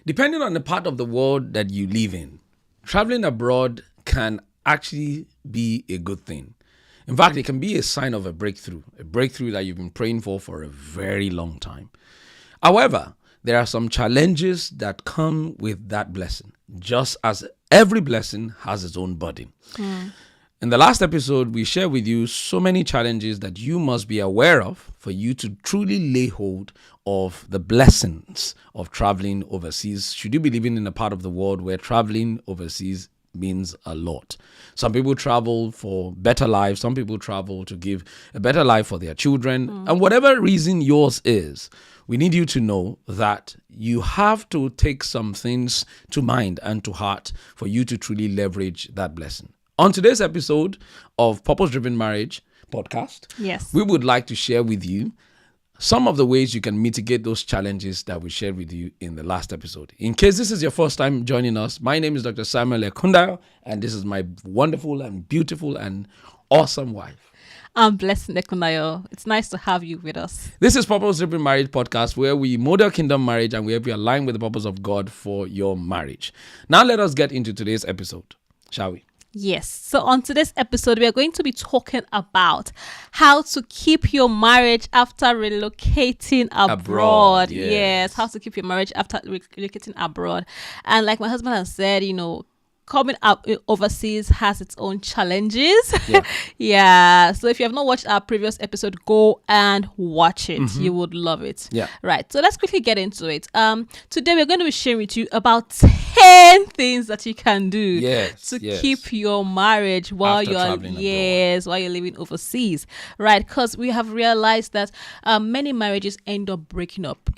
depending on the part of the world that you live in, traveling abroad can actually be a good thing. In fact, it can be a sign of a breakthrough that you've been praying for a very long time. However, there are some challenges that come with that blessing, just as every blessing has its own burden. In the last episode, we shared with you so many challenges that you must be aware of for you to truly lay hold of the blessings of traveling overseas. Should you be living in a part of the world where traveling overseas means a lot? Some people travel for better lives. Some people travel to give a better life for their children. And whatever reason yours is, we need you to know that you have to take some things to mind and to heart for you to truly leverage that blessing. On today's episode of Purpose Driven Marriage podcast, we would like to share with you some of the ways you can mitigate those challenges that we shared with you in the last episode. In case this is your first time joining us, my name is Dr. Samuel Ekundayo, and this is my wonderful and beautiful and awesome wife. I'm Blessing Ekundayo. It's nice to have you with us. This is Purpose Driven Marriage podcast, where we model kingdom marriage and we help you align with the purpose of God for your marriage. Now let us get into today's episode, shall we? Yes. So on today's episode, we are going to be talking about how to keep your marriage after relocating abroad. Yes. How to keep your marriage after relocating abroad. And like my husband has said, coming up overseas has its own challenges. So if you have not watched our previous episode, go and watch it. You would love it. Right. So let's quickly get into it. Today we're going to be sharing with you about 10 things that you can do to keep your marriage while you're living overseas. Right. Because we have realized that many marriages end up breaking up,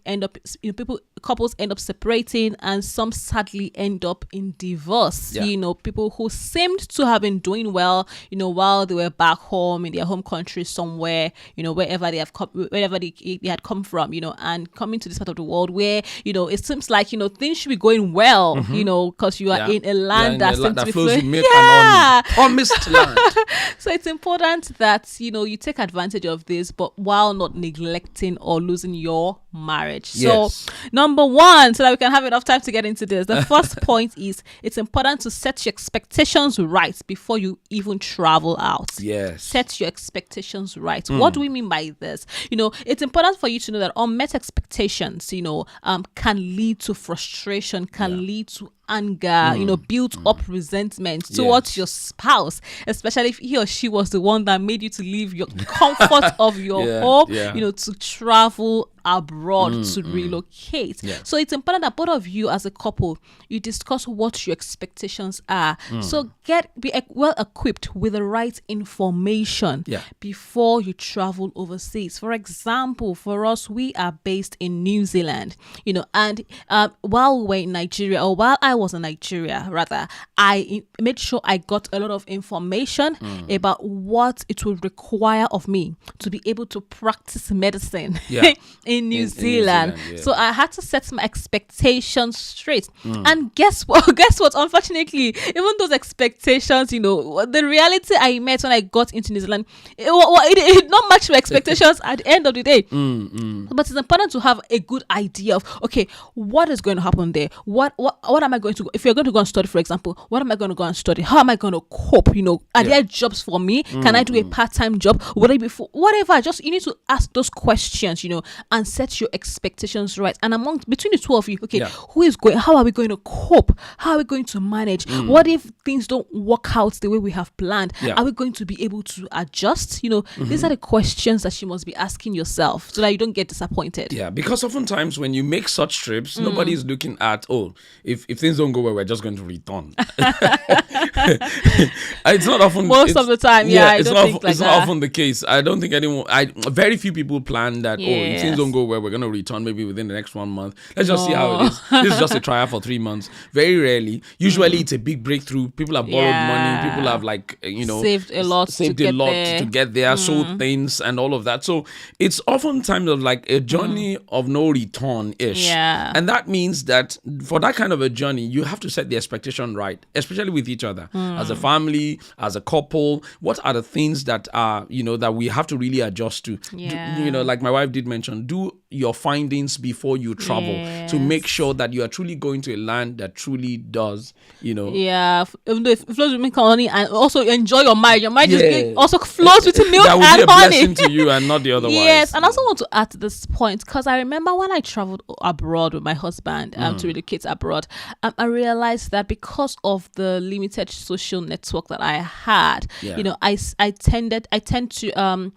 couples end up separating, and some sadly end up in divorce. People who seemed to have been doing well, while they were back home in their home country somewhere, wherever they had come from, and coming to this part of the world where, it seems like, things should be going well, because you are in a land that seems to be flows milk and promised land. So it's important that, you take advantage of this, but while not neglecting or losing your marriage. So number one, so that we can have enough time to get into this, the first point is it's important to set your expectations right before you even travel out. Set your expectations right. What do we mean by this? It's important for you to know that unmet expectations, can lead to frustration, can lead to anger, built up resentment towards your spouse, especially if he or she was the one that made you to leave your comfort of your home, to travel abroad, to relocate. So it's important that both of you as a couple, you discuss what your expectations are. So be well equipped with the right information before you travel overseas. For example, for us, we are based in New Zealand, and while we were in Nigeria, or while I was in Nigeria, rather, I made sure I got a lot of information about what it would require of me to be able to practice medicine in New Zealand. So I had to set my expectations straight. And guess what? Unfortunately, even those expectations, the reality I met when I got into New Zealand, it did not match my expectations at the end of the day. But it's important to have a good idea of, okay, what is going to happen there? What am I going to go? If you're going to go and study, for example, what am I going to go and study? How am I going to cope? Are there jobs for me? Can I do a part-time job? Would I be whatever? Just you need to ask those questions, and set your expectations right. And between the two of you, who is going? How are we going to cope? How are we going to manage? What if things don't work out the way we have planned? Are we going to be able to adjust? These are the questions that you must be asking yourself so that you don't get disappointed. Because oftentimes when you make such trips, nobody's looking at, if things don't go well, we're just going to return. It's not often most of the time. It's not often the case. I don't think very few people plan that. If things don't go well, we're going to return maybe within the next 1 month. Let's just see how it is. This is just a trial for 3 months. Very rarely. Usually it's a big breakthrough. People have borrowed money. People have saved a lot to get there, sold things and all of that. So it's oftentimes of like a journey of no return ish. And that means that for that kind of a journey, you have to set the expectation right, especially with each other as a family, as a couple. What are the things that are, that we have to really adjust to? Like my wife did mention, do review your findings before you travel to make sure that you are truly going to a land that truly does, Yeah, even though it flows with milk and honey, and also enjoy your marriage. Your marriage also flows with milk that will and be a honey. blessing to you and not the otherwise. Yes, and I also want to add to this point, because I remember when I traveled abroad with my husband to relocate abroad, I realized that because of the limited social network that I had, I tend to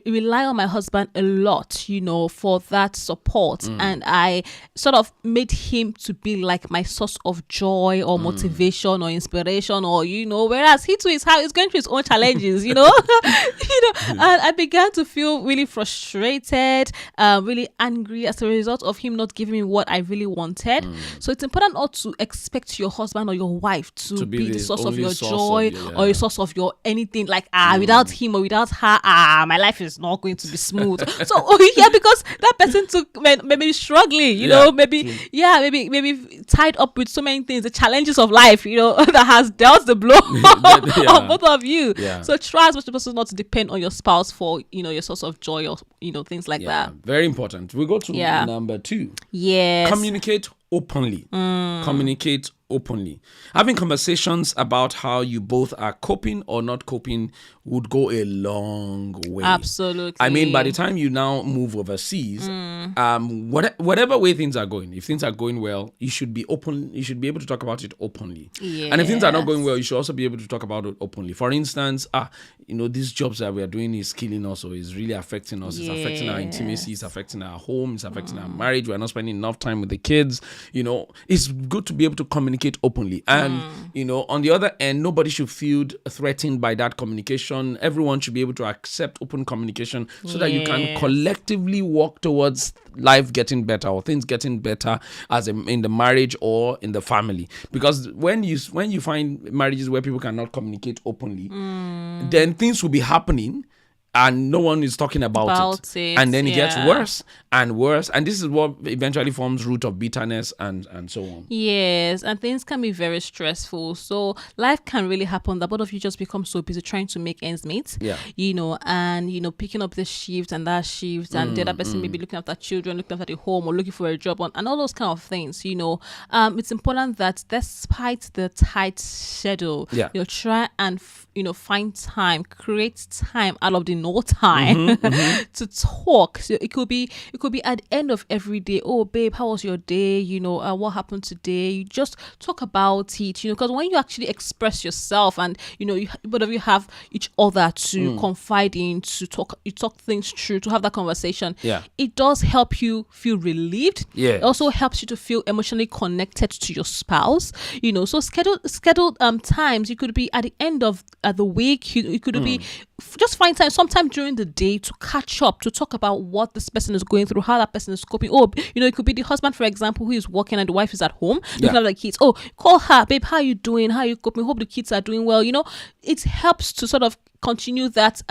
rely on my husband a lot, for that support. And I sort of made him to be like my source of joy or motivation or inspiration, or, whereas he too is going through his own challenges, and I began to feel really frustrated, really angry as a result of him not giving me what I really wanted. So it's important not to expect your husband or your wife to be the source of your joy or a source of your anything, like, without him or without her, my life is not going to be smooth. So because that person maybe struggling, maybe tied up with so many things, the challenges of life, that has dealt the blow on both of you. So try as much as possible not to depend on your spouse for your source of joy or things like that. Very important. We go to number 2. Yes. Communicate openly. Communicate openly. Having conversations about how you both are coping or not coping would go a long way. Absolutely. I mean, by the time you now move overseas, whatever way things are going, if things are going well, you should be open. You should be able to talk about it openly. And if things are not going well, you should also be able to talk about it openly. For instance, these jobs that we are doing is killing us, or is really affecting us. It's affecting our intimacy. It's affecting our home. It's affecting our marriage. We're not spending enough time with the kids. It's good to be able to communicate openly. And, on the other end, nobody should feel threatened by that communication. Everyone should be able to accept open communication so that you can collectively work towards life getting better or things getting better in the marriage or in the family. Because when you find marriages where people cannot communicate openly, then things will be happening and no one is talking about it. And then it gets worse and worse. And this is what eventually forms root of bitterness and so on. Yes, and things can be very stressful. So life can really happen that both of you just become so busy trying to make ends meet. And picking up this shift and that shift, and the other person maybe looking after children, looking after the home, or looking for a job, and all those kind of things. It's important that despite the tight schedule, try and find time, create time out of the no time to talk. So it could be at the end of every day. Oh, babe, how was your day? What happened today? You just talk about it. Because when you actually express yourself, and both of you have each other to confide in, to talk things through, to have that conversation. It does help you feel relieved. It also helps you to feel emotionally connected to your spouse. So scheduled times. You could be at the end of the week. You could be just find time sometime during the day to catch up, to talk about what this person is going through, how that person is coping. It could be the husband, for example, who is working and the wife is at home looking at the kids. Call her, babe, how are you doing? How are you coping? Hope the kids are doing well. It helps to sort of continue that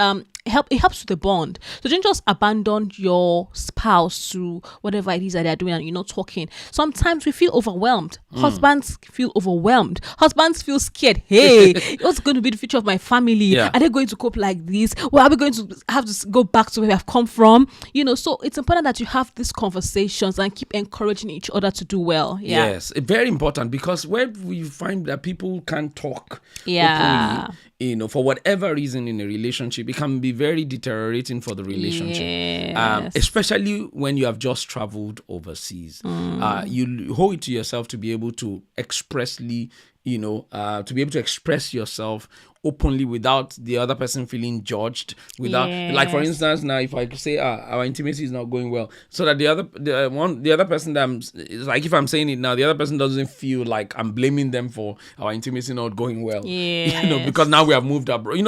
it helps with the bond. So don't just abandon your spouse to whatever it is that they're doing and you're not talking. Sometimes we feel overwhelmed. Husbands feel overwhelmed. Husbands feel scared. Hey, what's going to be the future of my family? Are they going to cope like this? Well, are we going to have to go back to where we have come from? So it's important that you have these conversations and keep encouraging each other to do well. Yes, very important, because when we find that people can't talk openly, for whatever reason in a relationship, it can be very deteriorating for the relationship. Especially when you have just traveled overseas. You owe it to yourself to be able to expressly, to be able to express yourself openly without the other person feeling judged, like, for instance, now if I say our intimacy is not going well, so that the other person it's like, if I'm saying it now, the other person doesn't feel like I'm blaming them for our intimacy not going well, because now we have moved abroad.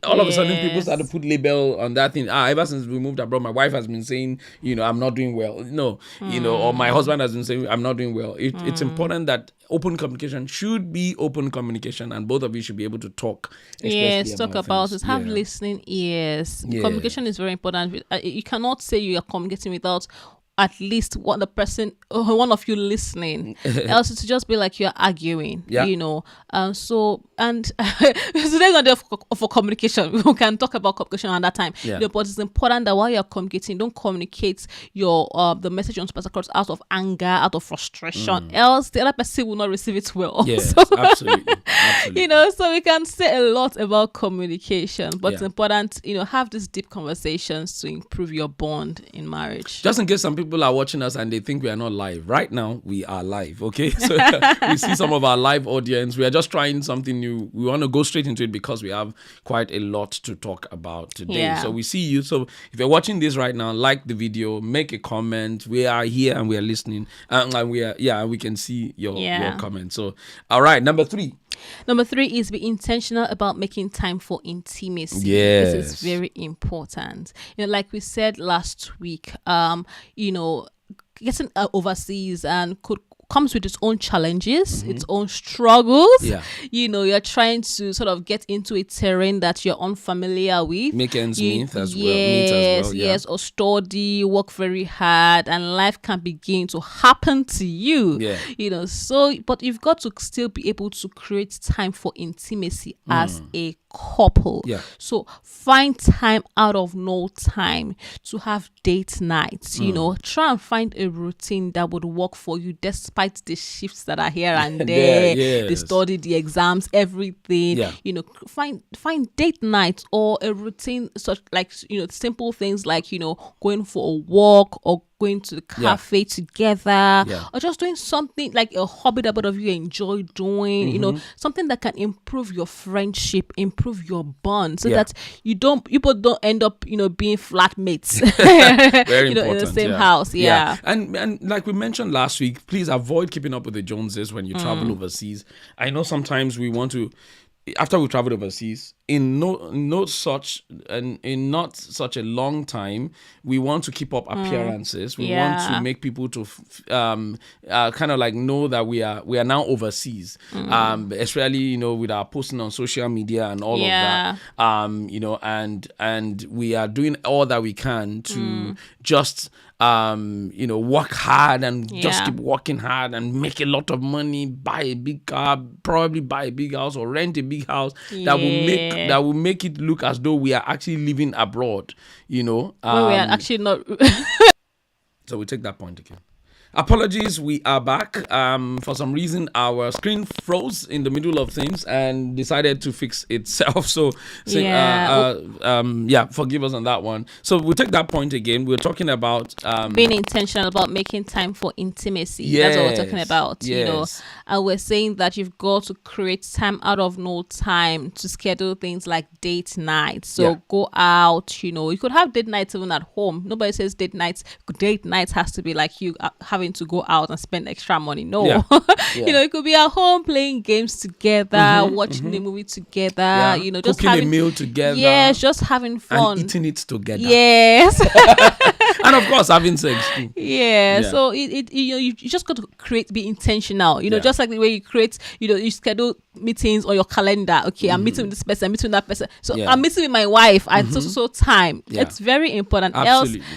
All of a sudden people start to put label on that thing. Ever since we moved abroad, my wife has been saying, I'm not doing well. Or my husband has been saying I'm not doing well. It's important that open communication should be open communication, and both of you should be able to talk. Talk about it. Have listening ears. Communication is very important. You cannot say you are communicating without at least one of you listening. Else to just be like you're arguing, so today's not day for communication. We can talk about communication at that time. But it's important that while you're communicating, don't communicate your the message on across out of anger, out of frustration. Else the other person will not receive it well. Yes, absolutely. So we can say a lot about communication, but it's important, have these deep conversations to improve your bond in marriage. Just in case some people are watching us and they think we are not live. Right now, we are live, okay? So we see some of our live audience. We are just trying something new. We want to go straight into it because we have quite a lot to talk about today. Yeah. So we see you. So if you're watching this right now, like the video, make a comment. We are here and we are listening. And we can see your comment. So, all right, number 3. Number 3 is be intentional about making time for intimacy. Yes. This is very important. Like we said last week, getting overseas and comes with its own challenges, its own struggles. Yeah. You're trying to sort of get into a terrain that you're unfamiliar with. Make ends meet as well. Yes, or study, work very hard, and life can begin to happen to you. Yeah. But you've got to still be able to create time for intimacy as a couple. Yeah. So find time out of no time to have date nights. Try and find a routine that would work for you despite the shifts that are here and there. The study, the exams, everything. Find date nights or a routine such like simple things like going for a walk or going to the cafe together, or just doing something like a hobby that both of you enjoy doing, something that can improve your friendship, improve your bond, so that people don't end up, being flatmates, Very important, in the same house. Yeah. And like we mentioned last week, please avoid keeping up with the Joneses when you travel overseas. I know sometimes we want to, after we traveled overseas, in not such a long time, we want to keep up appearances. We want to make people to kind of like know that we are now overseas. Especially with our posting on social media and all of that. And we are doing all that we can to just work hard and just keep working hard and make a lot of money, buy a big car, probably buy a big house or rent a big house that will make it look as though we are actually living abroad, when we are actually not. So we take that point again. Apologies, we are back. For some reason, our screen froze in the middle of things and decided to fix itself. So, forgive us on that one. So we'll take that point again. We're talking about being intentional about making time for intimacy. Yes, that's what we're talking about. And we're saying that you've got to create time out of no time to schedule things like date nights. So go out. You could have date nights even at home. Nobody says date nights. Date nights has to be like you having to go out and spend extra money. No. It could be at home playing games together, watching a movie together, just cooking having a meal together. Yes, just having fun. And eating it together. Yes. And of course having sex too. So you just got to be intentional. Just like the way you create, you schedule meetings on your calendar. Okay, I'm meeting with this person, I'm meeting with that person. So I'm meeting with my wife at so time. It's very important. Absolutely. Else,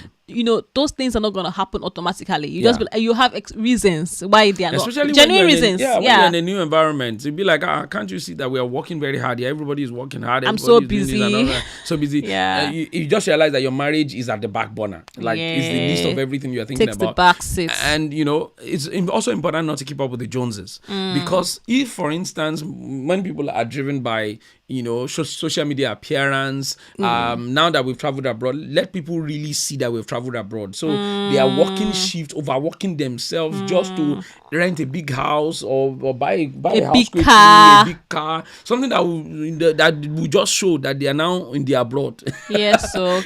those things are not going to happen automatically. You have reasons why they are not. Especially genuine reasons. When you're in a new environment, you'd be like, can't you see that we are working very hard here? Everybody is working hard. I'm so busy. So busy. You just realize that your marriage is at the back burner. Like it's the least of everything you're thinking Takes about. the back seat. And it's also important not to keep up with the Joneses, because if, for instance, when people are driven by social media appearance, now that we've traveled abroad, let people really see that we've traveled abroad. So they are working shift, overworking themselves just to rent a big house or buy a house quickly, a big car, something that will just show that they are now in the abroad. Yes, so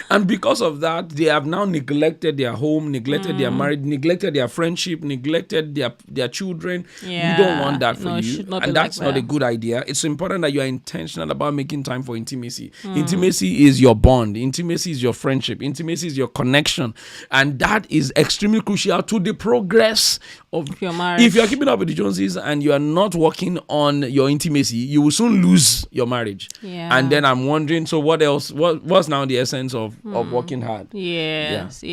and because of that, they have now neglected their home, neglected their marriage, neglected their friendship, neglected their children. We don't want that for you, and that's not a good idea. It's important that you are intentional about making time for intimacy. Intimacy is your bond. Intimacy is your friendship. Intimacy is your connection. And that is extremely crucial to the progress of your marriage. If you are keeping up with the Joneses and you are not working on your intimacy, you will soon lose your marriage. Yeah. And then I'm wondering, so what else? What's now the essence of working hard? Yes.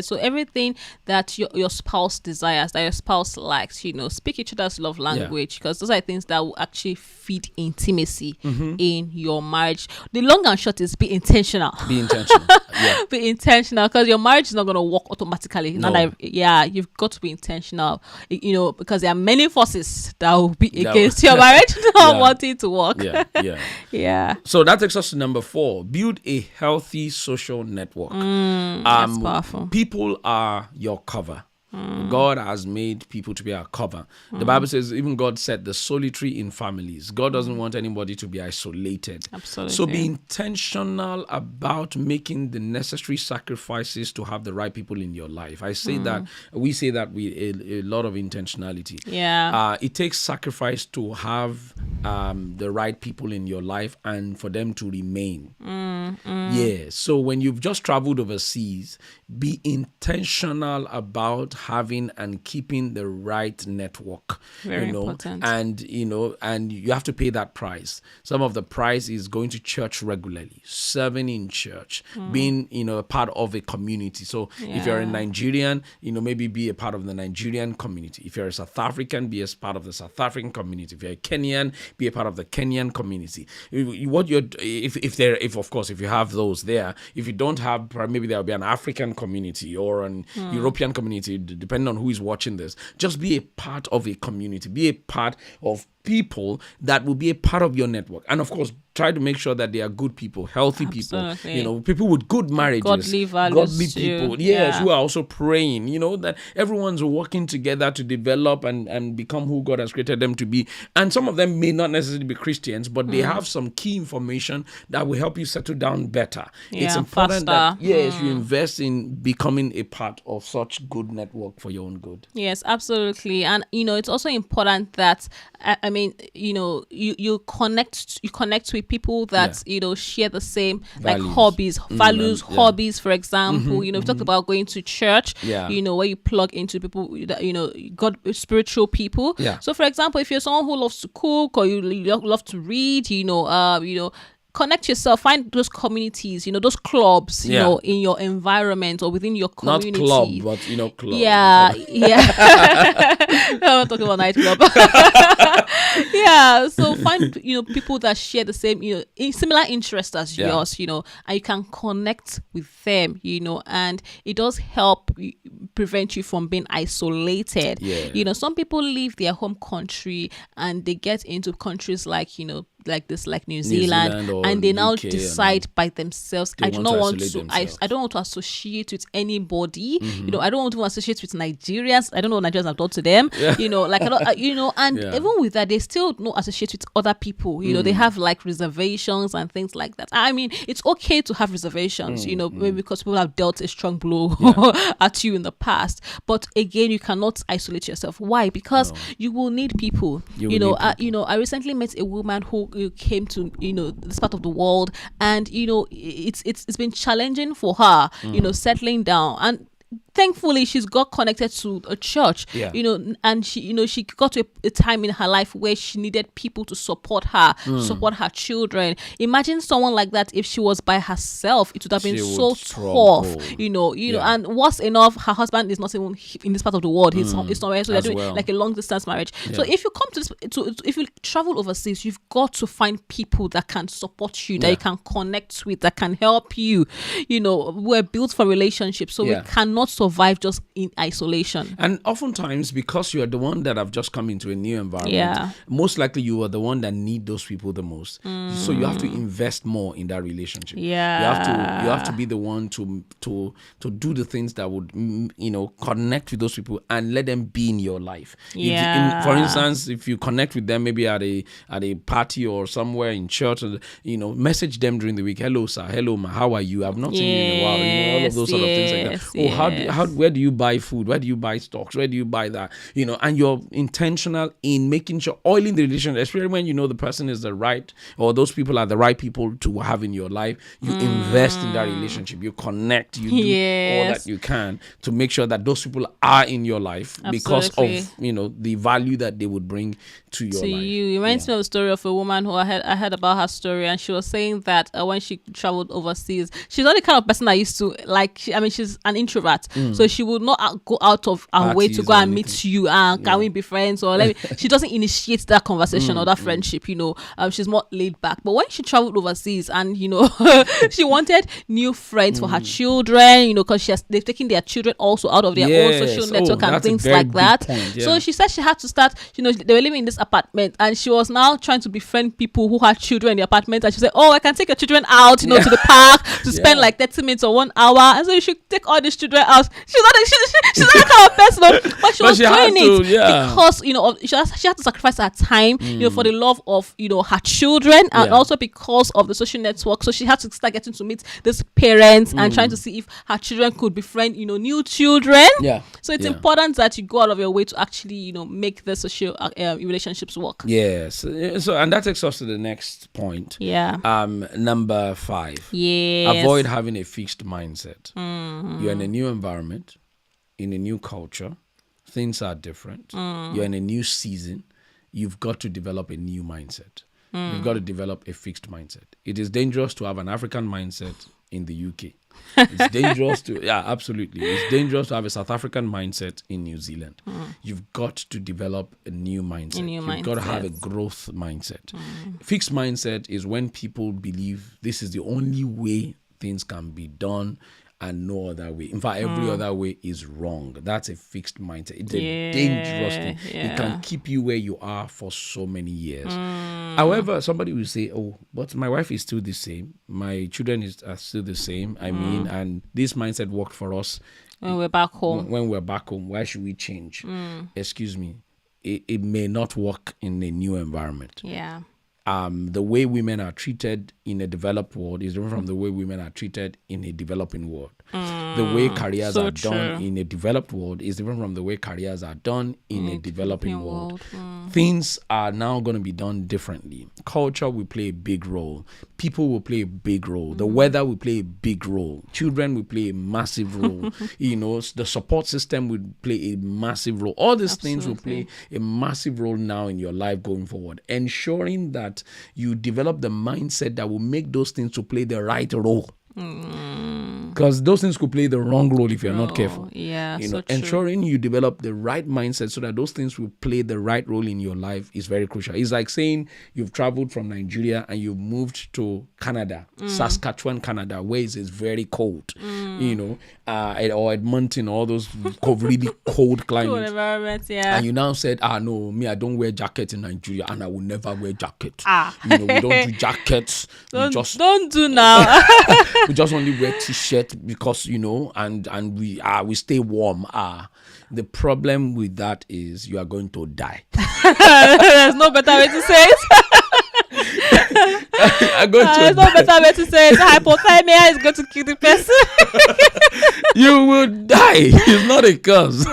So everything that your spouse desires, that your spouse likes, speak each other's love language, because those are things that will actually feed intimacy in your marriage. The long and short is be intentional. Be intentional. Yeah. Be intentional, because your marriage is not going to work automatically. No. You've got to be intentional, because there are many forces that will be against your marriage not wanting to work. Yeah. So that takes us to number 4. Build a healthy social network. That's powerful. People are your cover. God has made people to be our cover. The Bible says even God set the solitary in families. God doesn't want anybody to be isolated. Absolutely. So be intentional about making the necessary sacrifices to have the right people in your life. We say that with a lot of intentionality. Yeah. It takes sacrifice to have the right people in your life and for them to remain. Yeah. So when you've just traveled overseas, be intentional about having and keeping the right network. Very important. And you have to pay that price. Some of the price is going to church regularly, serving in church, being a part of a community. So if you're a Nigerian, maybe be a part of the Nigerian community. If you're a South African, be a part of the South African community. If you're a Kenyan, be a part of the Kenyan community. If of course you have those there. If you don't have, maybe there'll be an African community or an European community, depending on who is watching this. Just be a part of a community. Be a part of people that will be a part of your network. And of course, try to make sure that they are good people, healthy people, people with good marriages, godly values, godly people, who are also praying, that everyone's working together to develop and become who God has created them to be. And some of them may not necessarily be Christians, but they have some key information that will help you settle down better. It's important that you invest in becoming a part of such good network for your own good. Yes, absolutely. And it's also important that you connect with people that share the same values. Hobbies, for example. We talked about going to church, where you plug into people that God, spiritual people. So for example, if you're someone who loves to cook or you love to read, connect yourself, find those communities, those clubs, in your environment or within your community. Not club, but club. Yeah. I'm talking about nightclub. So find people that share the same similar interests as yours, and you can connect with them, and it does help prevent you from being isolated. Some people leave their home country and they get into countries like New Zealand, and they now decide by themselves, I don't want to associate with anybody. I don't want to associate with Nigerians. I don't know what Nigerians have done to them. Even with that, they still don't associate with other people. They have like reservations and things like that. I mean, it's okay to have reservations, maybe because people have dealt a strong blow at you in the past. But again, you cannot isolate yourself. Why? Because you will need people. I recently met a woman who came to this part of the world, and it's been challenging for her, settling down, and thankfully she's got connected to a church, and she got to a time in her life where she needed people to support her, support her children. Imagine someone like that if she was by herself. It would have been so tough, and worse enough, her husband is not even in this part of the world. He's somewhere, so they're doing like a long distance marriage. So if you come to if you travel overseas, you've got to find people that can support you, that you can connect with, that can help you. We're built for relationships, so we cannot survive just in isolation. And oftentimes, because you are the one that have just come into a new environment, most likely you are the one that need those people the most. So you have to invest more in that relationship. You have to be the one to do the things that would connect with those people and let them be in your life. For instance, if you connect with them maybe at a party or somewhere in church, message them during the week. Hello sir, hello ma, how are you? I've not seen you in a while. All of those sort of things like that. where do you buy food? Where do you buy stocks? Where do you buy that? And you're intentional in making sure oiling the relationship, especially when you know the person is the right, or those people are the right people to have in your life. You invest in that relationship. You connect. You do all that you can to make sure that those people are in your life because of the value that they would bring to your life. It reminds me of the story of a woman who I heard about her story, and she was saying that when she traveled overseas, she's not the kind of person that used to she's an introvert, so she would not go out of her way to go and meet you and can we be friends, or she doesn't initiate that conversation or that friendship. She's more laid back. But when she traveled overseas and she wanted new friends for her children, because they've taken their children also out of their own social network and things like that. So she said she had to start. They were living in this apartment, and she was now trying to befriend people who had children in the apartment. And she said, "Oh, I can take your children out, to the park to spend like 30 minutes or 1 hour." And so you should take all these children out. She's not that kind of person, but she was doing it because she had to sacrifice her time, for the love of her children, and also because of the social network. So she had to start getting to meet these parents and trying to see if her children could befriend new children. So it's important that you go out of your way to actually make the social relationships work. Yes. So and that takes us to the next point. Number 5. Avoid having a fixed mindset. You're in a new environment, in a new culture. Things are different. You're in a new season. You've got to develop a new mindset. You've got to develop a fixed mindset. It is dangerous to have an African mindset in the UK. It's dangerous absolutely. It's dangerous to have a South African mindset in New Zealand. You've got to develop a new mindset. You've got to have a growth mindset. Fixed mindset is when people believe this is the only way things can be done and no other way. In fact, every other way is wrong. That's a fixed mindset. It's a dangerous thing. It can keep you where you are for so many years. However, somebody will say, "Oh, but my wife is still the same. My children are still the same. And this mindset worked for us when we're back home. Why should we change?" Excuse me. It may not work in a new environment. The way women are treated in a developed world is different from the way women are treated in a developing world. The way careers are done in a developed world is different from the way careers are done in a developing world. Things are now going to be done differently. Culture will play a big role. People will play a big role. The weather will play a big role. Children will play a massive role. The support system will play a massive role. All these things will play a massive role now in your life going forward. Ensuring that you develop the mindset that will make those things to play the right role. Because those things could play the wrong role if you're not careful. Ensuring you develop the right mindset so that those things will play the right role in your life is very crucial. It's like saying you've traveled from Nigeria and you've moved to Canada, Saskatchewan, Canada, where it's very cold, or Edmonton, all those really cold climates. And you now said, no, me, I don't wear jacket in Nigeria and I will never wear jacket. We don't do jackets. Don't do now. We just only wear t-shirt because and we stay warm. The problem with that is you are going to die. There's no better way to say it. There's no better way to say it. Hypothermia is going to kill the person. You will die. It's not a curse.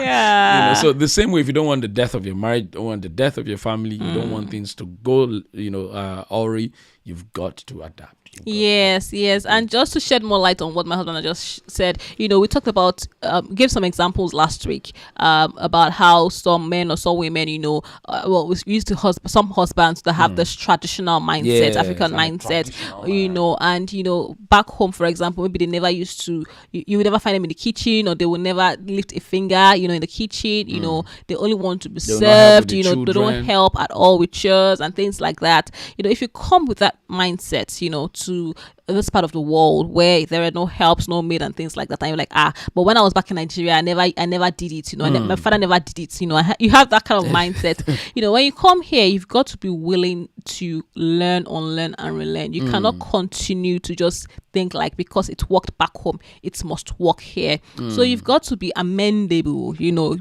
So the same way, if you don't want the death of your marriage, don't want the death of your family, you don't want things to go, awry, you've got to adapt. Yes. And just to shed more light on what my husband just said, we talked about, gave some examples last week about how some men or some women, we used to some husbands that have this traditional mindset, African mindset, and back home, for example, maybe they never used to, you would never find them in the kitchen, or they will never lift a finger, in the kitchen, they only want to be served, they don't help at all with chores and things like that. If you come with that mindset, to this part of the world where there are no helps, no maid and things like that, and you're like, but when I was back in Nigeria, I never did it, my father never did it, you have that kind of mindset. When you come here, you've got to be willing to learn, unlearn and relearn. You cannot continue to just think like because it worked back home, it must work here. So you've got to be amendable,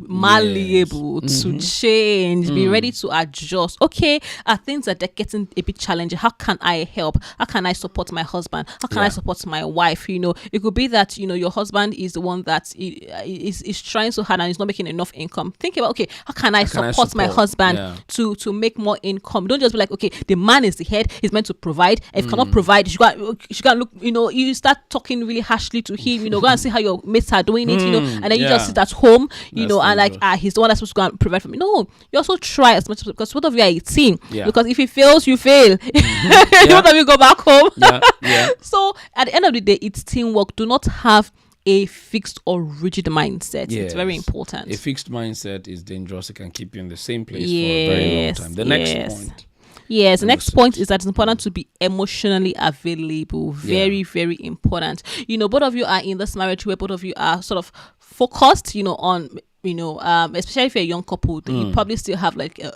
malleable, to change, be ready to adjust. Okay, things that are getting a bit challenging. How can I help? How can I support my husband? husband? How can I support my wife? It could be that your husband is the one that is trying so hard and is not making enough income. Think about, okay, how can I support my husband to make more income? Don't just be like, okay, the man is the head, he's meant to provide. If cannot provide, you got look, you start talking really harshly to him, go and see how your mates are doing it, and then you just sit at home, and like, he's the one that's supposed to go and provide for me. No, you also try as much as, because both of you are a team. Because if he fails, you fail. Both of you go back home. So at the end of the day, it's teamwork. Do not have a fixed or rigid mindset. It's very important. A fixed mindset is dangerous. It can keep you in the same place for a very long time. The next point. Yes, the next point is that it's important to be emotionally available. Very, very important. Both of you are in this marriage where both of you are sort of focused, on, especially if you're a young couple, then you probably still have like, a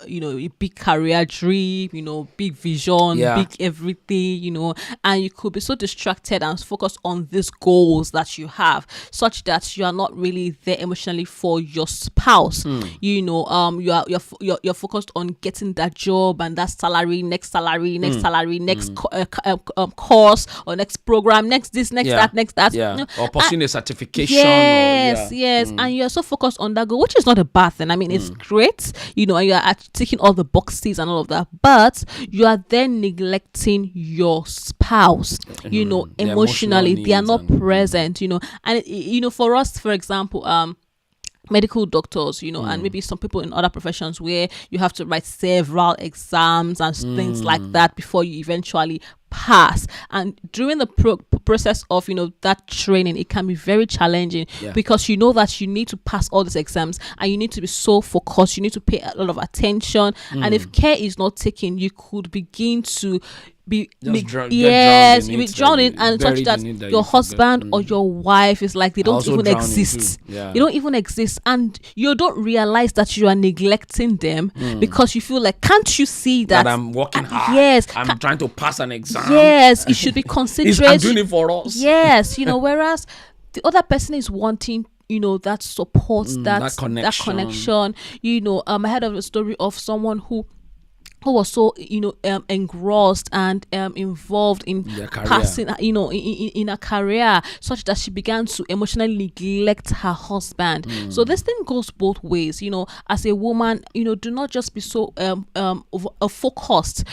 big career dream, big vision, big everything, and you could be so distracted and focused on these goals that you have, such that you are not really there emotionally for your spouse. You're focused on getting that job and that salary, next course or next program, next this, next that, next that. Or pursuing a certification. Yes. And you're so focused on that goal, which is not a bad thing. I mean, it's great, and you are ticking all the boxes and all of that, but you are then neglecting your spouse, emotionally. They are not present, and for us, for example, medical doctors, and maybe some people in other professions where you have to write several exams and things like that before you eventually pass. And during the process of that training, it can be very challenging because that you need to pass all these exams and you need to be so focused, you need to pay a lot of attention, and if care is not taken, you could begin to be drowned in, and such that your husband or your wife is like they don't even exist. They don't even exist, and you don't realize that you are neglecting them because you feel like, can't you see that I'm working hard? Yes, I'm trying to pass an exam. Yes, you should be considerate. I'm doing it for us. Yes, whereas the other person is wanting that support, that connection. I heard of a story of someone who was so engrossed and involved in passing in a career, such that she began to emotionally neglect her husband. So this thing goes both ways. As a woman, do not just be so focused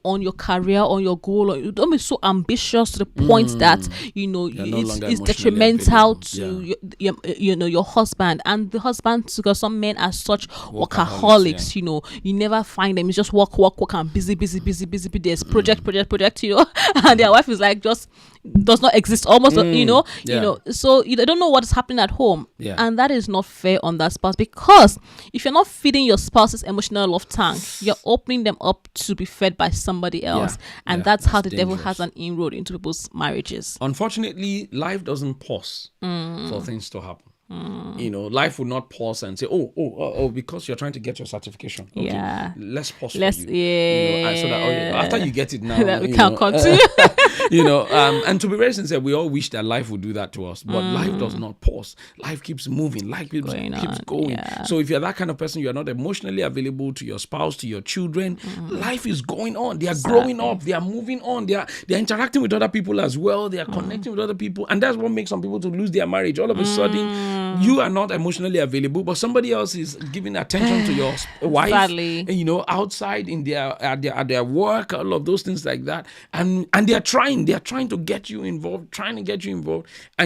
on your career, on your goal, or don't be so ambitious to the point that it's detrimental to your husband. And the husband, because some men are such workaholics, you never find them. It's just work and busy. There's project, and their wife is like just does not exist almost, so they don't know what is happening at home. And that is not fair on that spouse, because if you're not feeding your spouse's emotional love tank, you're opening them up to be fed by somebody else. And that's how the devil has an inroad into people's marriages. Unfortunately, life doesn't pause for things to happen. Life will not pause and say, oh, because you're trying to get your certification. Okay, let's pause for you. So that after you get it now, we can continue. And to be very sincere, we all wish that life would do that to us, but life does not pause. Life keeps moving. Life keeps going. So if you're that kind of person, you're not emotionally available to your spouse, to your children. Life is going on. They are growing up. They are moving on. They are interacting with other people as well. They are connecting with other people, and that's what makes some people to lose their marriage. All of a sudden, you are not emotionally available, but somebody else is giving attention to your wife. Sadly. Outside in at their work, all of those things like that, and they are trying to get you involved, and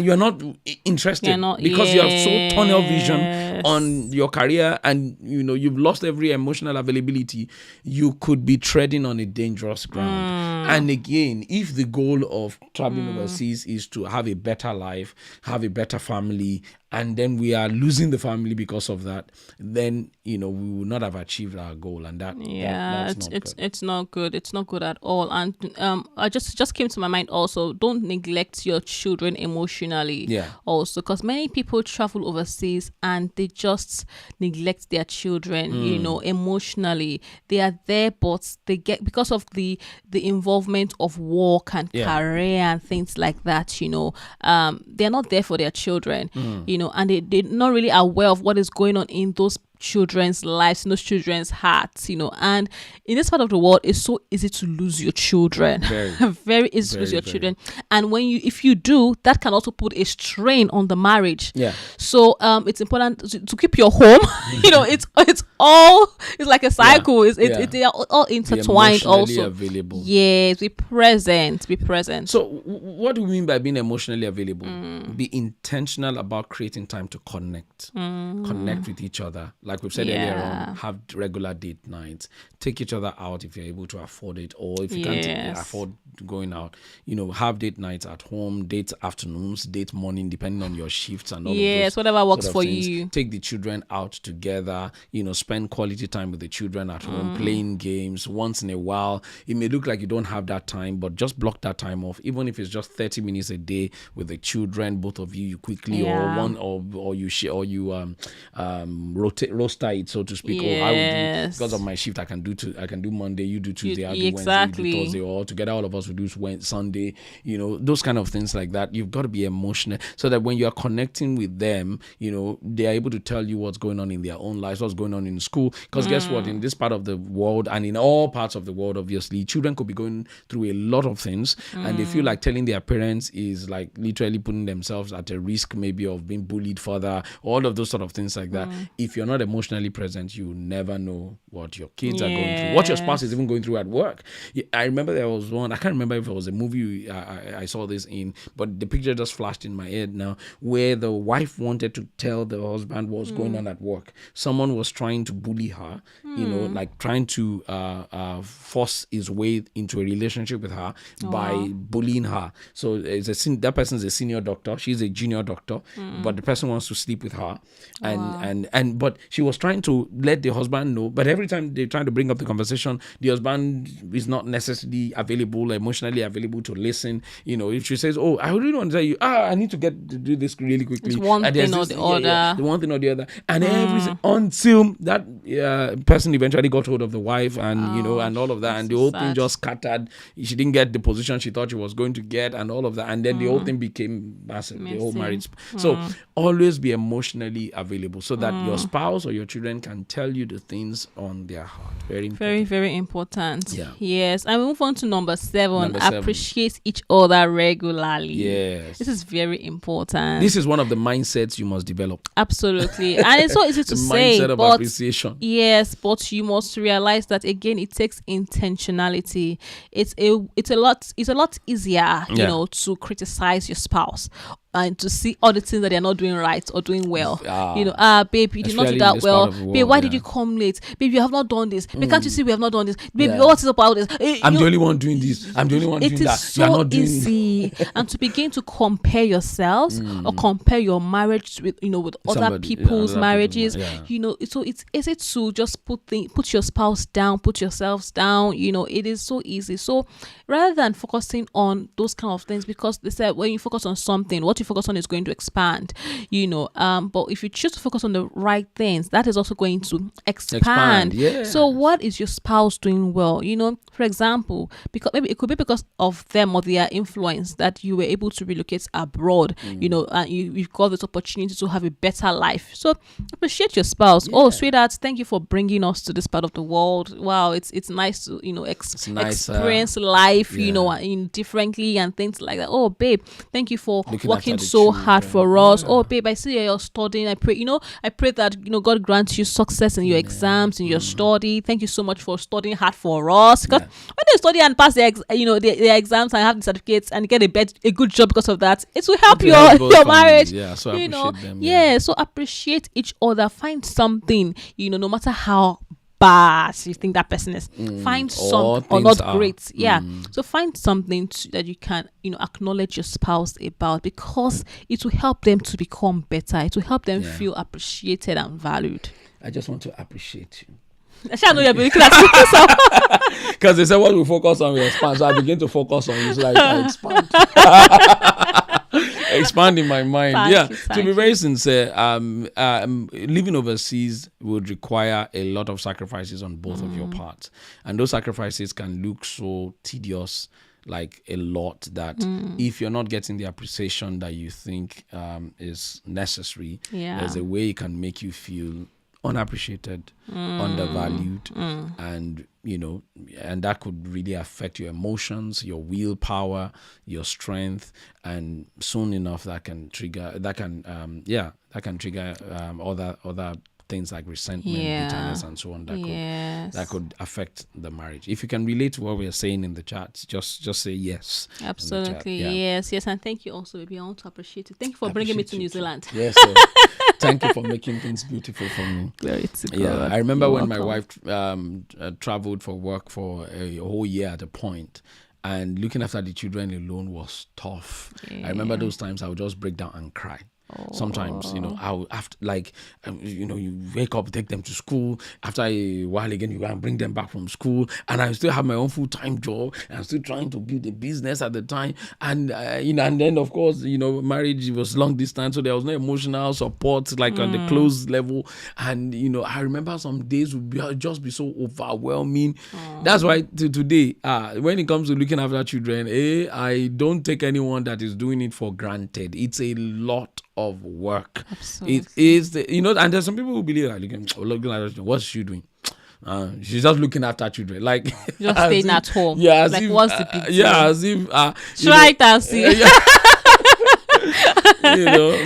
you're not interested because you have so tunnel vision on your career, and you've lost every emotional availability. You could be treading on a dangerous ground. And again, if the goal of traveling overseas is to have a better life, have a better family, and then we are losing the family because of that, then we will not have achieved our goal, and it's not good. It's not good at all. And I just came to my mind also, don't neglect your children emotionally. Also, because many people travel overseas and they just neglect their children. Emotionally, they are there, but they get, because of the involvement of work and career and things like that. They're not there for their children. And they're not really aware of what is going on in those children's lives, in those children's hearts, and in this part of the world, it's so easy to lose your children. Very easy to lose your children. And if you do, that can also put a strain on the marriage. So it's important to keep your home. It's like a cycle. They are all intertwined. Also available. Yes, be present. So what do we mean by being emotionally available? Be intentional about creating time to connect with each other. Like we've said earlier on, have regular date nights. Take each other out if you're able to afford it, or if you can't afford going out, have date nights at home, date afternoons, date morning, depending on your shifts and all of those. Yes, whatever works for things. you. Take the children out together, spend quality time with the children at home, playing games once in a while. It may look like you don't have that time, but just block that time off, even if it's just 30 minutes a day with the children, both of you quickly, or you share, or you roster it, so to speak. Or I will do, because of my shift, I can do Monday, you do Tuesday, I do Wednesday, you do Thursday, or together all of us will do Sunday. Those kind of things like that. You've got to be emotional so that when you are connecting with them, they are able to tell you what's going on in their own lives, what's going on in school. Because guess what? In this part of the world, and in all parts of the world, obviously, children could be going through a lot of things, and they feel like telling their parents is like literally putting themselves at a risk, maybe of being bullied further, all of those sort of things like that. If you're not emotionally present, you never know what your kids are going through, what your spouse is even going through at work. I remember there was one, I can't remember if it was a movie I saw this in, but the picture just flashed in my head now, where the wife wanted to tell the husband what's going on at work. Someone was trying to bully her, like trying to force his way into a relationship with her by bullying her. So that person's a senior doctor, she's a junior doctor, but the person wants to sleep with her, but she was trying to let the husband know, but every time they're trying to bring up the conversation, the husband is not necessarily emotionally available to listen. If she says, "Oh, I really want to tell you, I need to get to do this really quickly," it's one thing or the other. The one thing or the other, and until that person eventually got hold of the wife, and and all of that, and the whole thing just scattered. She didn't get the position she thought she was going to get, and all of that, and then the whole thing became massive. The whole marriage. So always be emotionally available so that your spouse or your children can tell you the things on their heart. Very important. Very, very important. Yeah. Yes. And we move on to number seven. Appreciate each other regularly. Yes. This is very important. This is one of the mindsets you must develop. Absolutely. And it's so easy to say. Mindset of appreciation. Yes, but you must realize that again, it takes intentionality. It's a lot easier, to criticize your spouse and to see all the things that they're not doing right or doing well. Babe, you did not do that well. Babe, why did you come late? Babe, you have not done this. Babe, can't you see we have not done this? Babe, what is about this? I'm the only one doing this. I'm the only one doing that. It is so easy. And to begin to compare yourselves or compare your marriage with other people's marriages, so it's easy to just put your spouse down, put yourselves down. It is so easy. So rather than focusing on those kind of things, because they said when you focus on something, what you focus on is going to expand, but if you choose to focus on the right things, that is also going to expand. So what is your spouse doing well? For example, because maybe it could be because of them or their influence that you were able to relocate abroad, and you've got this opportunity to have a better life. So appreciate your spouse. Oh, sweetheart, thank you for bringing us to this part of the world. Wow, it's nice to experience life in differently and things like that. Oh, babe, thank you for working so hard for us. Oh, babe, I see you're studying. I pray that God grants you success in your exams, in your study. Thank you so much for studying hard for us. Because when they study and pass their exams and have the certificates and get a good job because of that, it will help your marriage. So appreciate them. So appreciate each other. Find something, no matter how bad you think that person is, find something or not great. So find something that you can acknowledge your spouse about, because it will help them to become better. It will help them feel appreciated and valued. I just want to appreciate you. I know you're looking at me because they said what we focus on, we expand. So I begin to focus on you, so I expand. Expand in my mind. To be very sincere, living overseas would require a lot of sacrifices on both of your parts, and those sacrifices can look so tedious, like a lot, that if you're not getting the appreciation that you think is necessary, there's a way it can make you feel unappreciated, undervalued, and and that could really affect your emotions, your willpower, your strength, and soon enough that can trigger other things like resentment, bitterness, and so on that could affect the marriage. If you can relate to what we are saying in the chat, just say yes. Absolutely, yes, and thank you also, baby. I want to appreciate it. Thank you for bringing me to New Zealand. Yes, thank you for making things beautiful for me. Glory to God. Yeah, I remember when my wife traveled for work for a whole year at a point. And looking after the children alone was tough. I remember those times I would just break down and cry. Sometimes, I'll after you wake up, take them to school. After a while again, you go and bring them back from school. And I still have my own full-time job. I'm still trying to build a business at the time. And, and then, of course, marriage was long distance. So there was no emotional support, like on the close level. And, I remember some days would just be so overwhelming. That's why today, when it comes to looking after children, I don't take anyone that is doing it for granted. It's a lot of work. Absolutely. It is and there's some people who believe like looking at her, what's she doing? She's just looking after children, like just staying at home. Yeah, like what's the big deal? Yeah, as if try it and see.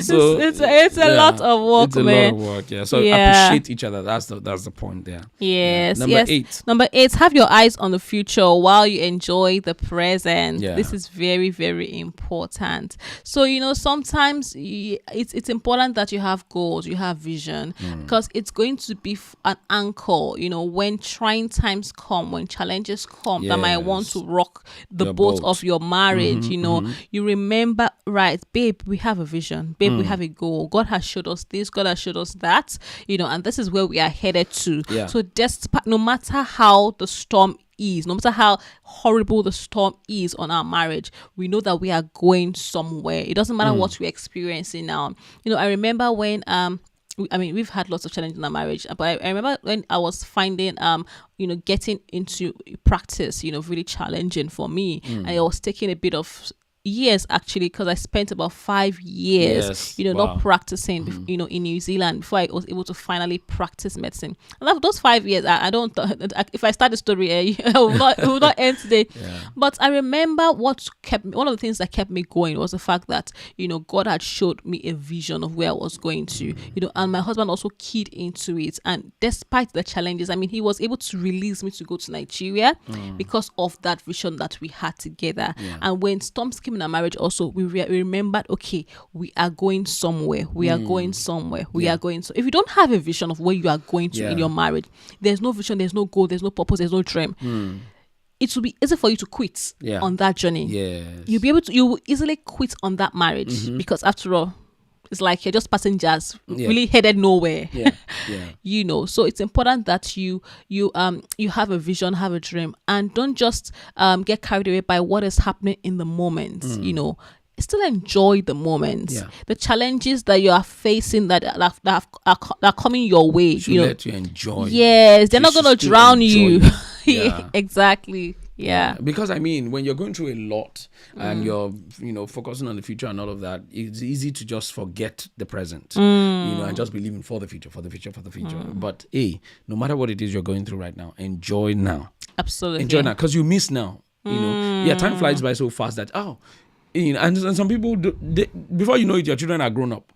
So it's a lot of work. It's a lot of work. Yeah. So appreciate each other. That's the point there. Yes. Number 8. Have your eyes on the future while you enjoy the present. Yeah. This is very, very important. So sometimes it's important that you have goals, you have vision, because it's going to be an anchor. When trying times come, when challenges come, that might want to rock the boat of your marriage. You remember, right, babe, we have a vision, babe, we have a goal. God has showed us this, God has showed us that, and this is where we are headed to. So despite, no matter how the storm is, no matter how horrible the storm is on our marriage, we know that we are going somewhere. It doesn't matter what we're experiencing now. I remember when we've had lots of challenges in our marriage, but I remember when I was finding getting into practice really challenging for me, and it was taking a bit of years actually, because I spent about 5 years not practicing in New Zealand before I was able to finally practice medicine. And after those 5 years, I don't if I start the story it will not end today. But I remember one of the things that kept me going was the fact that God had showed me a vision of where I was going to, and my husband also keyed into it. And despite the challenges, he was able to release me to go to Nigeria because of that vision that we had together. And when storms came in our marriage also, we remembered, okay, we are going somewhere. We are going somewhere. We are going. So if you don't have a vision of where you are going to in your marriage, there's no vision, there's no goal, there's no purpose, there's no dream. It will be easy for you to quit on that journey. You will easily quit on that marriage because after all, it's like you're just passengers really headed nowhere. So it's important that you have a vision, have a dream, and don't just get carried away by what is happening in the moment. Still enjoy the moments, the challenges that you are facing that are coming your way. Let you enjoy. Yes, they're not going to drown you. Exactly. Yeah. Because when you're going through a lot and you're, focusing on the future and all of that, it's easy to just forget the present, and just be living for the future. But no matter what it is you're going through right now, enjoy now. Absolutely. Enjoy now, because you miss now. Time flies by so fast that, and some people, before you know it, your children are grown up.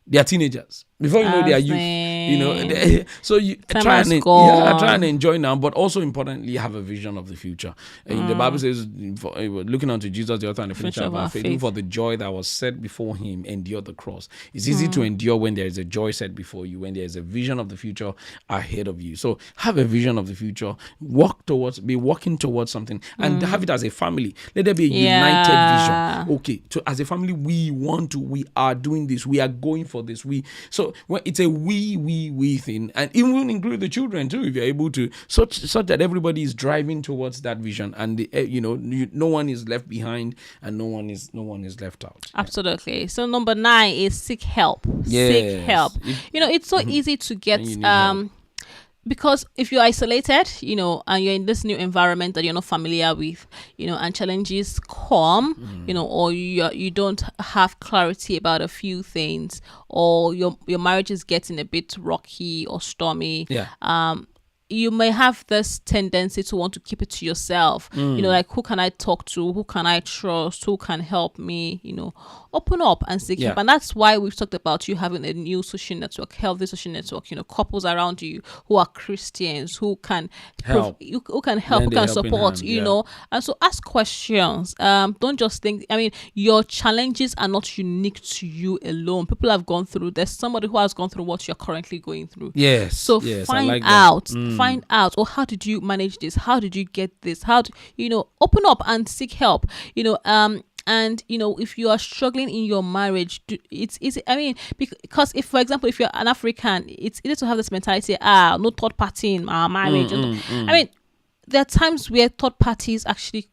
They are teenagers. Before you know they are youth, so you try and enjoy now, but also importantly have a vision of the future. The Bible says, looking unto Jesus, the author and the finisher of our faith, who for the joy that was set before him endured the cross. It's easy to endure when there is a joy set before you, when there is a vision of the future ahead of you. So have a vision of the future, be walking towards something, and have it as a family. Let there be a united vision. Okay, so as a family, we are doing this, we are going for this. So it's a we thing, and even include the children too, if you're able to, such that everybody is driving towards that vision, and no one is left behind, and no one is left out. Absolutely. So number 9 is seek help. Seek help. It's so easy to get because if you're isolated, and you're in this new environment that you're not familiar with, and challenges come, or you don't have clarity about a few things, or your marriage is getting a bit rocky or stormy, you may have this tendency to want to keep it to yourself. Like, who can I talk to? Who can I trust? Who can help me? Open up and seek help. And that's why we've talked about you having a new social network, healthy social network, couples around you who are Christians, who can help, who can support, And so ask questions. Don't just think, your challenges are not unique to you alone. People have gone through, there's somebody who has gone through what you're currently going through. So find out, or how did you manage this? How did you get this? Open up and seek help. And if you are struggling in your marriage, it's easy. Because if, for example, if you're an African, it's easy to have this mentality, no third party in our marriage. There are times where third parties actually,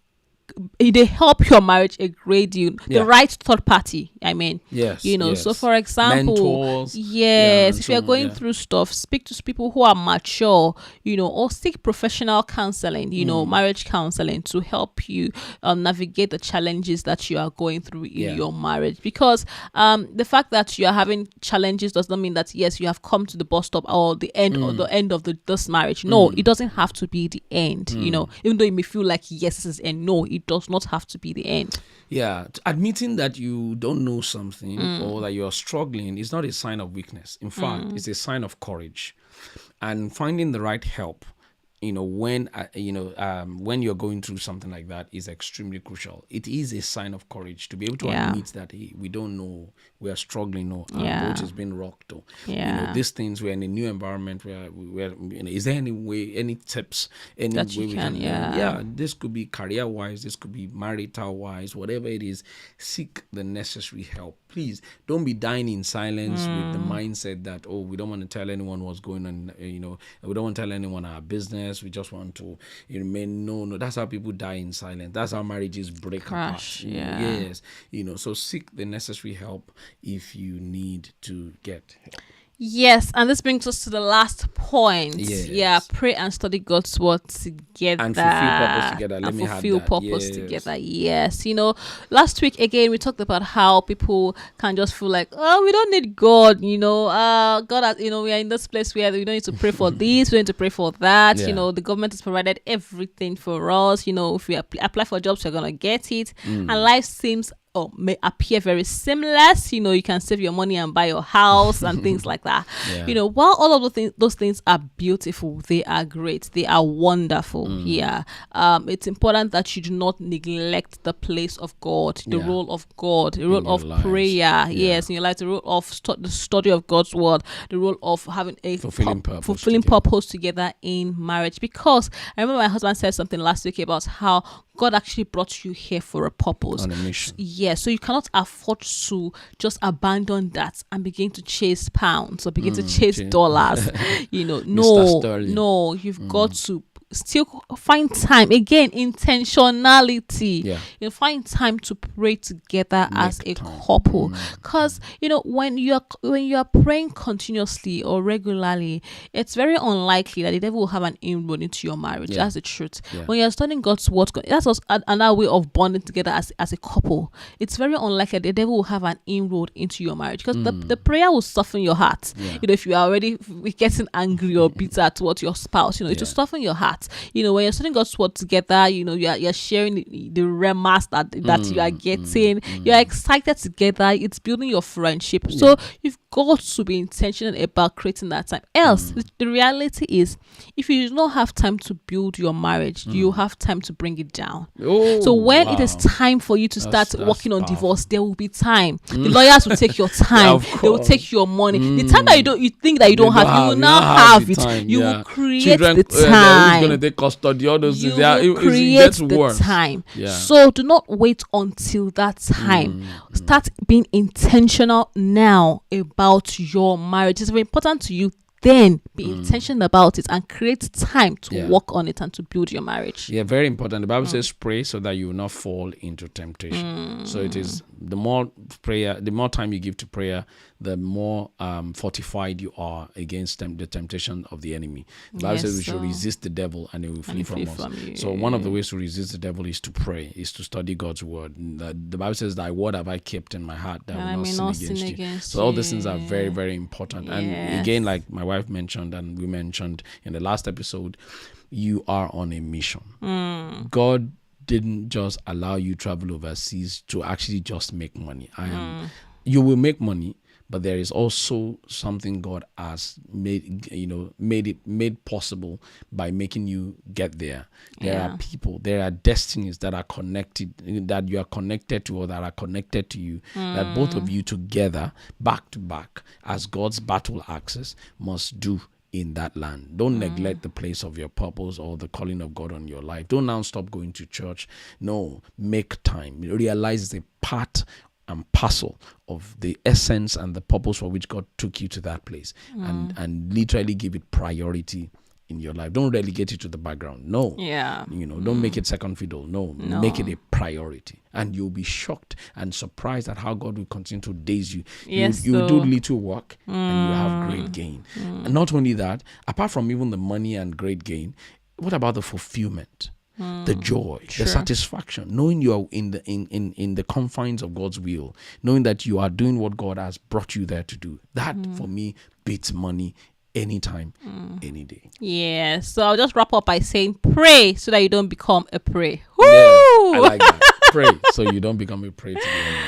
they help your marriage a great deal. The right third party, so for example, mentors, if you're going through stuff, speak to people who are mature, or seek professional counseling, marriage counseling, to help you navigate the challenges that you are going through in your marriage. Because the fact that you are having challenges does not mean that you have come to the bus stop or the end or the end of this marriage. No, it doesn't have to be the end. Even though it may feel like this is end. No, it does not have to be the end. Admitting that you don't know something or that you're struggling is not a sign of weakness. In fact, it's a sign of courage. And finding the right help, when you're going through something like that, is extremely crucial. It is a sign of courage to be able to admit that, hey, we don't know, we are struggling, or our boat has been rocked, or these things, we're in a new environment where is there any way, any tips, any that way we can this could be career wise, this could be marital wise, whatever it is, seek the necessary help. Please don't be dying in silence with the mindset that, we don't want to tell anyone what's going on, we don't want to tell anyone our business, we just want to remain. No, that's how people die in silence. That's how marriages break apart. So seek the necessary help if you need to get help. Yes, and this brings us to the last point. Pray and study God's word together. And fulfill purpose together. Yes. Last week, again, we talked about how people can just feel like, we don't need God. God has, we are in this place where we don't need to pray for this, we don't need to pray for that. The government has provided everything for us. If we apply for jobs, we're going to get it. And life seems may appear very seamless. You can save your money and buy your house and things like that. While all of those things are beautiful, they are great, they are wonderful. It's important that you do not neglect the place of God, the role of God, the role of prayer. Yes, in your life, the role of the study of God's word, the role of having a fulfilling purpose together in marriage. Because I remember my husband said something last week about how God actually brought you here for a purpose, on a mission. So you cannot afford to just abandon that and begin to chase pounds or begin to chase dollars. No, you've got to still find time, again, intentionality. Find time to pray together as a couple, because when you are praying continuously or regularly, it's very unlikely that the devil will have an inroad into your marriage. That's the truth. When you're studying God's word, that's also another way of bonding together as a couple. It's very unlikely that the devil will have an inroad into your marriage, because the prayer will soften your heart. If you are already getting angry or bitter towards your spouse, it will soften your heart. When you're studying God's word together, you're sharing the remas that you are getting. You're excited together. It's building your friendship. So you've got to be intentional about creating that time. Else, the reality is, if you do not have time to build your marriage, you have time to bring it down. So when it is time for you to start working on divorce, there will be time. The lawyers will take your time. They will take your money. The time that you think that you don't have, you will now have it. You will create the time. Who's going to take custody? All those things. Create the time. So do not wait until that time. Start being intentional now about your marriage. It's very important to you. Then be intentional about it and create time to work on it and to build your marriage. Very important. The Bible says pray so that you will not fall into temptation. So it is the more prayer, the more time you give to prayer, the more fortified you are against the temptation of the enemy. The Bible says we should resist the devil and he will flee from us. So one of the ways to resist the devil is to pray, is to study God's word. The Bible says, thy word have I kept in my heart that I will not sin against you. So all these things are very, very important. And again, like my wife mentioned and we mentioned in the last episode, you are on a mission. God didn't just allow you travel overseas to actually just make money. You will make money, but there is also something God has made possible by making you get there. There are people, there are destinies that are connected, that you are connected to or that are connected to you, that both of you together, back to back, as God's battle axes, must do in that land. Don't neglect the place of your purpose or the calling of God on your life. Don't now stop going to church. No, make time. Realize the part and parcel of the essence and the purpose for which God took you to that place, and literally give it priority in your life. Don't relegate it to the background. No. Don't make it second fiddle. No. Make it a priority. And you'll be shocked and surprised at how God will continue to daze you. You do little work and you have great gain. And not only that, apart from even the money and great gain, what about the fulfillment? The joy, the satisfaction, knowing you are in the confines of God's will, knowing that you are doing what God has brought you there to do. That for me beats money anytime, any day. Yeah. So I'll just wrap up by saying, pray so that you don't become a prey. Yes, I like that. Pray so you don't become a prey to the enemy.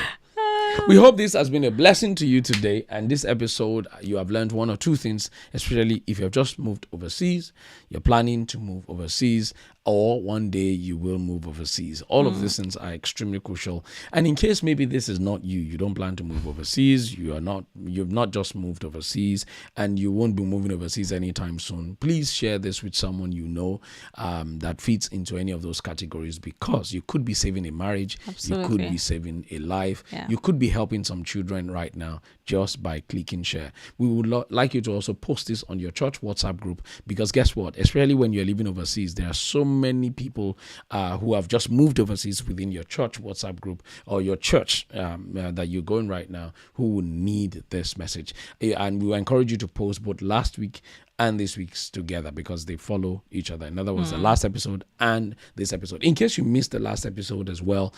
We hope this has been a blessing to you today. And this episode, you have learned one or two things, especially if you have just moved overseas, you're planning to move overseas, or one day you will move overseas. All of these things are extremely crucial. And in case maybe this is not you, you don't plan to move overseas, you've not just moved overseas, and you won't be moving overseas anytime soon, please share this with someone you know that fits into any of those categories, because you could be saving a marriage, you could be saving a life, you could be helping some children right now just by clicking share. We would like you to also post this on your church WhatsApp group, because guess what? Especially when you're living overseas, there are so many people who have just moved overseas within your church WhatsApp group or your church that you're going right now, who will need this message. And we will encourage you to post both last week and this week's together, because they follow each other. In other words, the last episode and this episode. In case you missed the last episode as well,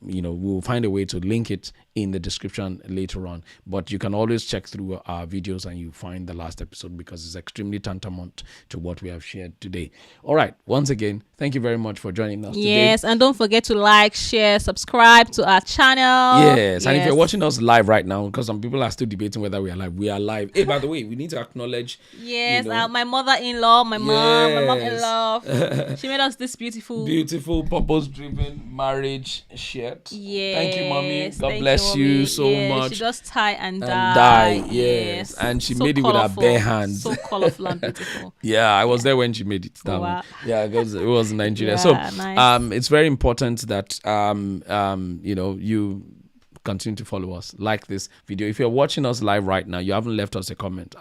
we'll find a way to link it in the description later on. But you can always check through our videos and you find the last episode, because it's extremely tantamount to what we have shared today. All right. Once again, thank you very much for joining us today. Yes, and don't forget to like, share, subscribe to our channel. Yes, and if you're watching us live right now, because some people are still debating whether we are live, we are live. Hey, by the way, we need to acknowledge. Yes, my mother-in-law, my mom-in-law. She made us this beautiful purpose-driven marriage shirt. Yes. Thank you, mommy. God bless you so much. She just tie and dye. Yes. And she made it with her bare hands. So colorful and beautiful. Yeah, I was there when she made it. Wow. Yeah, because it was in Nigeria. Yeah, so nice. it's very important that you continue to follow us, like this video. If you're watching us live right now, you haven't left us a comment.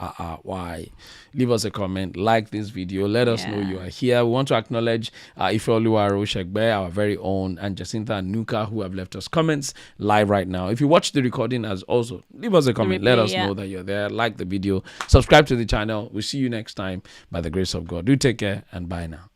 Why? Leave us a comment, like this video, let us know you are here. We want to acknowledge Ifeoluwa Roshegbe, our very own, and Jacinta Anuka, who have left us comments live right now. If you watch the recording, as also leave us a comment, let us know that you're there, like the video, subscribe to the channel. We'll see you next time by the grace of God. Do take care and bye now.